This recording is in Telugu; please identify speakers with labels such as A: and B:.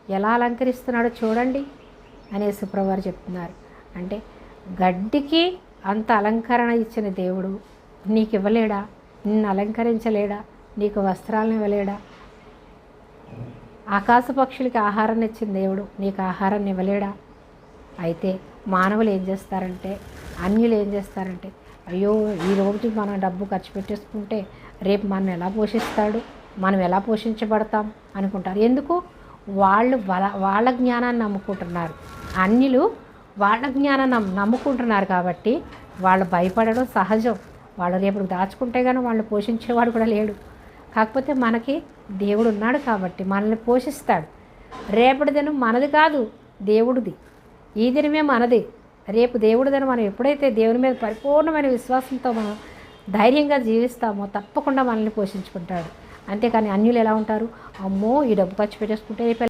A: ఎలా అలంకరిస్తున్నాడో చూడండి అని యేసుప్రభువారు చెప్తున్నారు. అంటే గడ్డికి అంత అలంకరణ ఇచ్చిన దేవుడు నీకు ఇవ్వలేడా? నిన్ను అలంకరించలేడా? నీకు వస్త్రాలను ఇవ్వలేడా? ఆకాశ పక్షులకి ఆహారాన్ని ఇచ్చిన దేవుడు నీకు ఆహారాన్ని ఇవ్వలేడా? అయితే మానవులు ఏం చేస్తారంటే, అన్యులు ఏం చేస్తారంటే, అయ్యో ఈ రోజు మనం డబ్బు ఖర్చు పెట్టేసుకుంటే రేపు మనం ఎలా పోషిస్తాడు, మనం ఎలా పోషించబడతాం అనుకుంటారు. ఎందుకు? వాళ్ళు వాళ్ళ జ్ఞానాన్ని నమ్ముకుంటున్నారు. అన్యులు వాళ్ళ జ్ఞానాన్ని నమ్ముకుంటున్నారు కాబట్టి వాళ్ళు భయపడడం సహజం. వాళ్ళు రేపు దాచుకుంటే కానీ వాళ్ళు పోషించేవాడు కూడా లేడు. కాకపోతే మనకి దేవుడు ఉన్నాడు కాబట్టి మనల్ని పోషిస్తాడు. రేపటి దినం మనది కాదు, దేవుడిది. ఈ దినమే మనది, రేపు దేవుడి దినం. మనం ఎప్పుడైతే దేవుని మీద పరిపూర్ణమైన విశ్వాసంతో మనం ధైర్యంగా జీవిస్తామో తప్పకుండా మనల్ని పోషించుకుంటాడు. అంతేకాని అన్యులు ఎలా ఉంటారు? అమ్మో ఈ డబ్బు ఖర్చు పెట్టేసుకుంటే